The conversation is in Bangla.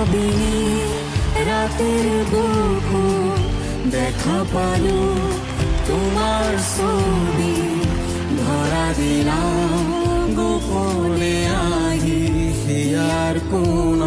ভাবিনি রাতের বুকু দেখা পালো তোমার ছবি ধরা দিলাম গোপনে আহি হিয়ার কোন